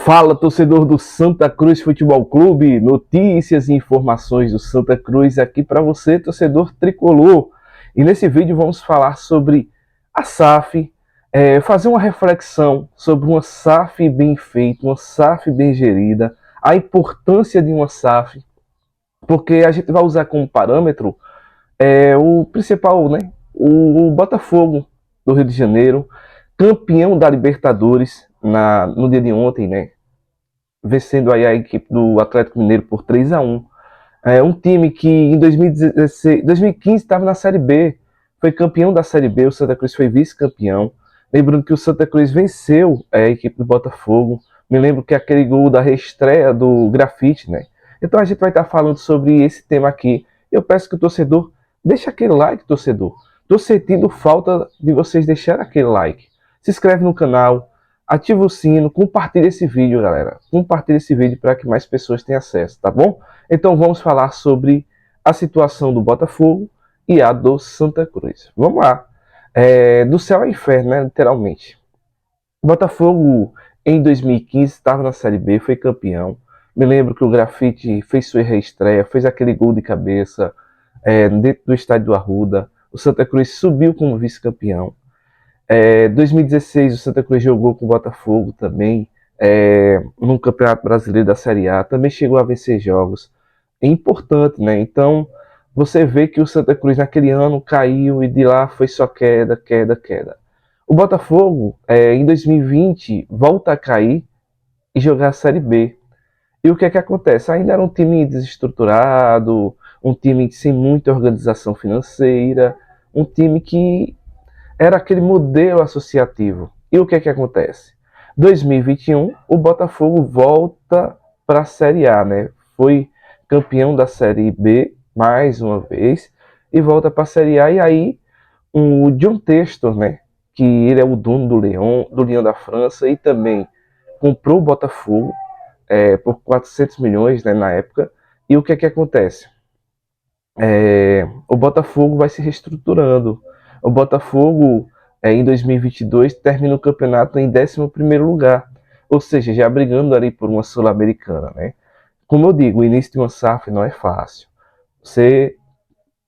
Fala, torcedor do Santa Cruz Futebol Clube, notícias e informações do Santa Cruz aqui para você, torcedor tricolor. E nesse vídeo vamos falar sobre a SAF, fazer uma reflexão sobre uma SAF bem feita, uma SAF bem gerida, a importância de uma SAF, porque a gente vai usar como parâmetro o principal, né, o Botafogo do Rio de Janeiro, campeão da Libertadores no dia de ontem, né? Vencendo aí a equipe do Atlético Mineiro por 3-1. Um time que em 2015 estava na Série B, foi campeão da Série B, o Santa Cruz foi vice-campeão. Lembrando que o Santa Cruz venceu a equipe do Botafogo. Me lembro que aquele gol da reestreia do Grafite, né? Então a gente vai estar falando sobre esse tema aqui. Eu peço que o torcedor deixe aquele like, torcedor. Estou sentindo falta de vocês deixarem aquele like. Se inscreve no canal, ativa o sino, compartilha esse vídeo, galera. Compartilha esse vídeo para que mais pessoas tenham acesso, tá bom? Então vamos falar sobre a situação do Botafogo e a do Santa Cruz. Vamos lá. Do céu ao inferno, né? Literalmente. O Botafogo, em 2015, estava na Série B, foi campeão. Me lembro que o Grafite fez sua reestreia, fez aquele gol de cabeça dentro do estádio do Arruda. O Santa Cruz subiu como vice-campeão. 2016 o Santa Cruz jogou com o Botafogo também, no Campeonato Brasileiro da Série A, também chegou a vencer jogos. É importante, né? Então você vê que o Santa Cruz naquele ano caiu e de lá foi só queda, queda, queda. O Botafogo, em 2020, volta a cair e jogar a Série B. E o que é que acontece? Ainda era um time desestruturado, um time sem muita organização financeira, um time que era aquele modelo associativo. E o que é que acontece? 2021, o Botafogo volta para a Série A, né? Foi campeão da Série B mais uma vez e volta para a Série A. E aí o John Textor, né? Que ele é o dono do Leão da França e também comprou o Botafogo por 400 milhões, né, na época. E o que é que acontece? O Botafogo vai se reestruturando. O Botafogo, em 2022, termina o campeonato em 11º lugar. Ou seja, já brigando ali por uma Sul-Americana, né? Como eu digo, o início de uma SAF não é fácil. Você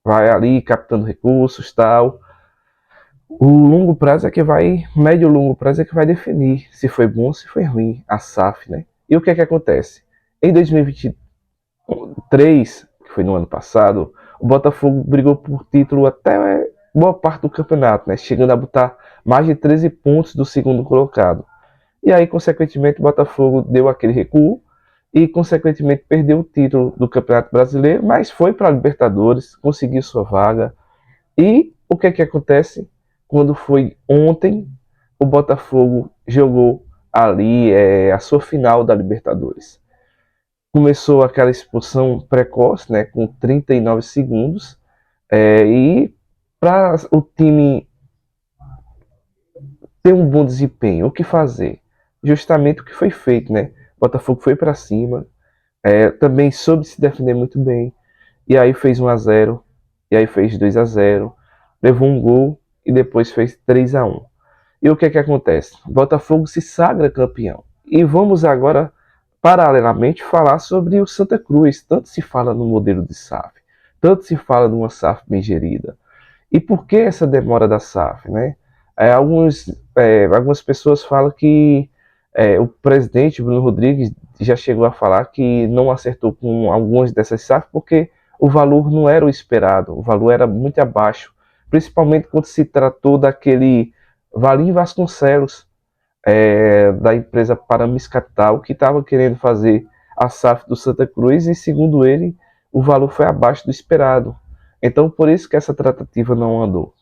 vai ali captando recursos, tal. O longo prazo é que vai, médio e longo prazo é que vai definir se foi bom ou se foi ruim a SAF, né? E o que é que acontece? Em 2023, que foi no ano passado, o Botafogo brigou por título até boa parte do campeonato, né? Chegando a botar mais de 13 pontos do segundo colocado. E aí, consequentemente, o Botafogo deu aquele recuo e, consequentemente, perdeu o título do Campeonato Brasileiro, mas foi para a Libertadores, conseguiu sua vaga. E o que é que acontece? Quando foi ontem, o Botafogo jogou ali a sua final da Libertadores. Começou aquela expulsão precoce, né, com 39 segundos, e para o time ter um bom desempenho, o que fazer? Justamente o que foi feito, né? O Botafogo foi para cima, também soube se defender muito bem, e aí fez 1-0, e aí fez 2-0, levou um gol e depois fez 3-1. E o que é que acontece? O Botafogo se sagra campeão. E vamos agora, paralelamente, falar sobre o Santa Cruz. Tanto se fala no modelo de SAF, tanto se fala de uma SAF bem gerida. E por que essa demora da SAF, né? Algumas pessoas falam que o presidente Bruno Rodrigues já chegou a falar que não acertou com algumas dessas SAF porque o valor não era o esperado, o valor era muito abaixo, principalmente quando se tratou daquele Valim Vasconcelos, da empresa Paramis Capital, que estava querendo fazer a SAF do Santa Cruz e, segundo ele, o valor foi abaixo do esperado. Então, por isso que essa tratativa não andou.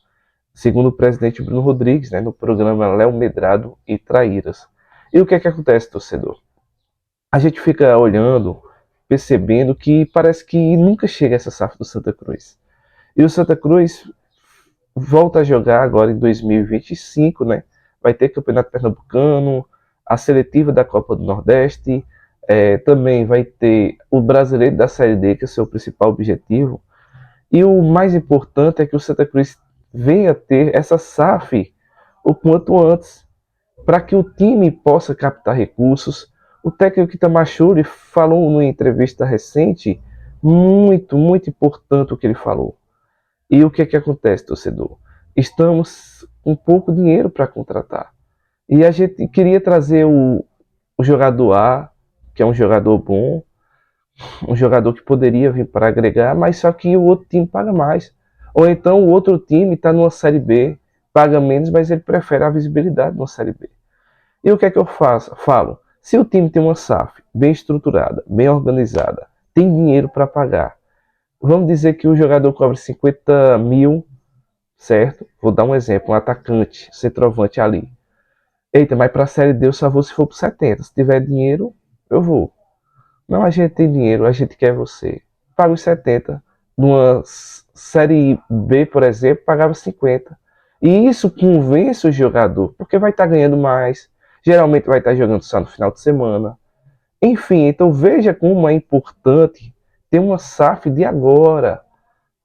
Segundo o presidente Bruno Rodrigues, né, no programa Léo Medrado e Traíras. E o que é que acontece, torcedor? A gente fica olhando, percebendo que parece que nunca chega essa SAF do Santa Cruz. E o Santa Cruz volta a jogar agora em 2025, né? Vai ter Campeonato Pernambucano, a seletiva da Copa do Nordeste, também vai ter o Brasileiro da Série D, que é o seu principal objetivo. E o mais importante é que o Santa Cruz venha ter essa SAF o quanto antes, para que o time possa captar recursos, O técnico Itamachuri falou numa entrevista recente, muito importante o que ele falou. E o que é que acontece, torcedor? Estamos com pouco dinheiro para contratar. E a gente queria trazer o jogador A, que é um jogador bom, um jogador que poderia vir para agregar, mas só que o outro time paga mais. Ou então o outro time está numa Série B, paga menos, mas ele prefere a visibilidade numa Série B. E o que é que eu faço? Falo, se o time tem uma SAF bem estruturada, bem organizada, tem dinheiro para pagar, vamos dizer que o jogador cobra 50 mil, certo? Vou dar um exemplo, um atacante, centroavante ali. Eita, mas para a Série D eu só vou se for por 70. Se tiver dinheiro, eu vou. Não, a gente tem dinheiro, a gente quer você. Paga os 70. Numa Série B, por exemplo, pagava 50. E isso convence o jogador, porque vai estar ganhando mais. Geralmente vai estar jogando só no final de semana. Enfim, então veja como é importante ter uma SAF de agora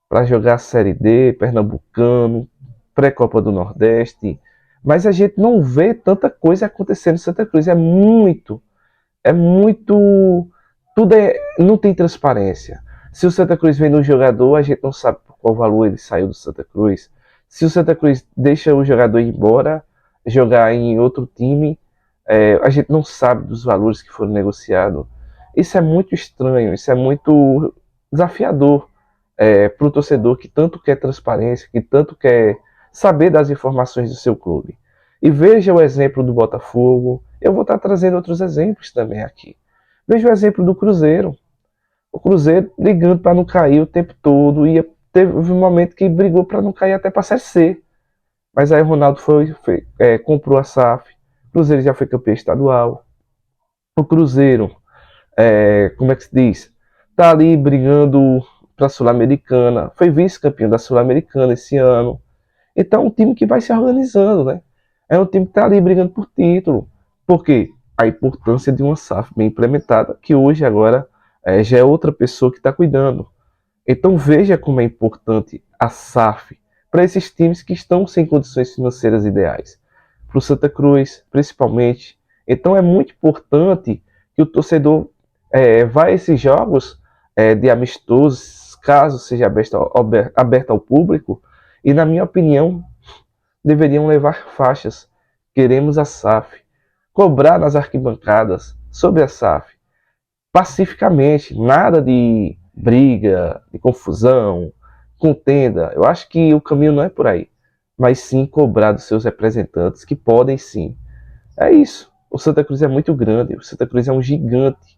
para jogar a Série D, Pernambucano, pré-Copa do Nordeste. Mas a gente não vê tanta coisa acontecendo em Santa Cruz. É muito, tudo não tem transparência. Se o Santa Cruz vem no jogador, a gente não sabe por qual valor ele saiu do Santa Cruz. Se o Santa Cruz deixa o jogador ir embora, jogar em outro time, a gente não sabe dos valores que foram negociados. Isso é muito estranho, isso é muito desafiador para o torcedor que tanto quer transparência, que tanto quer saber das informações do seu clube. E veja o exemplo do Botafogo. Eu vou estar trazendo outros exemplos também aqui. Veja o exemplo do Cruzeiro. O Cruzeiro brigando para não cair o tempo todo. Teve um momento que brigou para não cair até para a Série C. Mas aí o Ronaldo comprou a SAF. O Cruzeiro já foi campeão estadual. O Cruzeiro, como é que se diz? Tá ali brigando para a Sul-Americana. Foi vice-campeão da Sul-Americana esse ano. Então é um time que vai se organizando, né? É um time que está ali brigando por título. Por quê? A importância de uma SAF bem implementada, que hoje agora já é outra pessoa que está cuidando. Então veja como é importante a SAF para esses times que estão sem condições financeiras ideais. Para o Santa Cruz, principalmente. Então é muito importante que o torcedor vá a esses jogos de amistosos, caso seja aberto ao público, e na minha opinião, deveriam levar faixas. Queremos a SAF. Cobrar nas arquibancadas sobre a SAF. Pacificamente, nada de briga, de confusão, contenda. Eu acho que o caminho não é por aí. Mas sim cobrar dos seus representantes, que podem sim. É isso. O Santa Cruz é muito grande. O Santa Cruz é um gigante.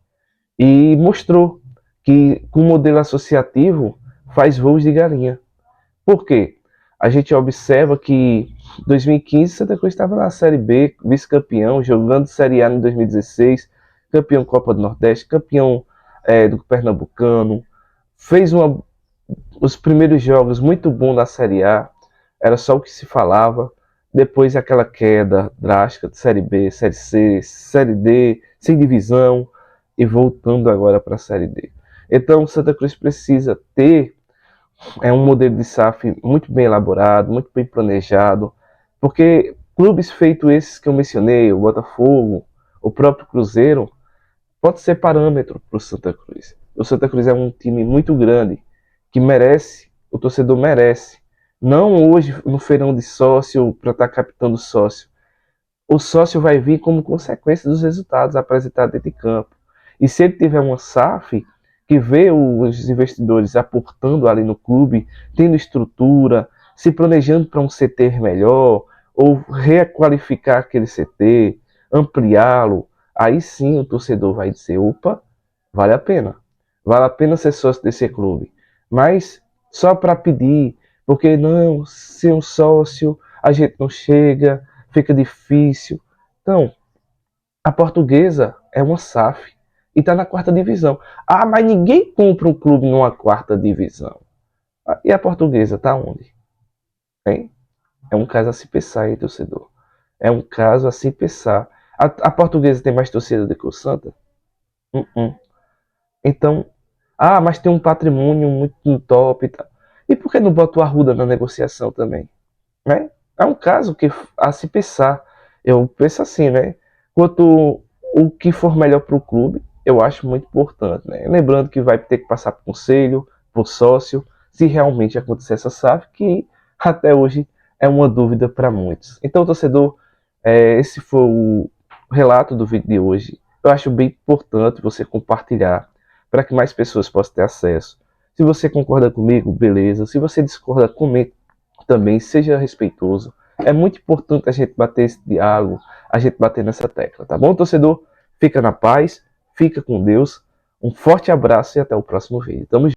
E mostrou que com o modelo associativo faz voos de galinha. Por quê? A gente observa que em 2015 Santa Cruz estava na Série B, vice-campeão, jogando Série A em 2016, campeão Copa do Nordeste, campeão do Pernambucano, fez os primeiros jogos muito bons na Série A, era só o que se falava. Depois aquela queda drástica de Série B, Série C, Série D, sem divisão, e voltando agora para a Série D. Então Santa Cruz precisa ter um modelo de SAF muito bem elaborado, muito bem planejado, porque clubes feitos esses que eu mencionei, o Botafogo, o próprio Cruzeiro, pode ser parâmetro para o Santa Cruz. O Santa Cruz é um time muito grande, que merece, o torcedor merece. Não hoje no feirão de sócio, para estar captando sócio. O sócio vai vir como consequência dos resultados apresentados dentro de campo. E se ele tiver uma SAF que vê os investidores aportando ali no clube, tendo estrutura, se planejando para um CT melhor, ou requalificar aquele CT, ampliá-lo, aí sim o torcedor vai dizer, opa, vale a pena. Vale a pena ser sócio desse clube. Mas só para pedir, porque não, ser um sócio, a gente não chega, fica difícil. Então, a Portuguesa é uma SAF e está na quarta divisão. Ah, mas ninguém compra um clube numa quarta divisão. E a Portuguesa está onde? Hein? É um caso a se pensar aí, torcedor. É um caso a se pensar. A Portuguesa tem mais torcida do que o Santa? Então, mas tem um patrimônio muito top e tal. E por que não bota o Arruda na negociação também? Né? É um caso que a se pensar. Eu penso assim, né? Quanto o que for melhor para o clube, eu acho muito importante, né? Lembrando que vai ter que passar por conselho, por sócio, se realmente acontecer essa SAF, que até hoje é uma dúvida para muitos. Então, torcedor, esse foi o relato do vídeo de hoje. Eu acho bem importante você compartilhar para que mais pessoas possam ter acesso. Se você concorda comigo, beleza. Se você discorda, comente também, seja respeitoso. É muito importante a gente bater esse diálogo, a gente bater nessa tecla, tá bom, torcedor? Fica na paz, fica com Deus. Um forte abraço e até o próximo vídeo. Tamo junto.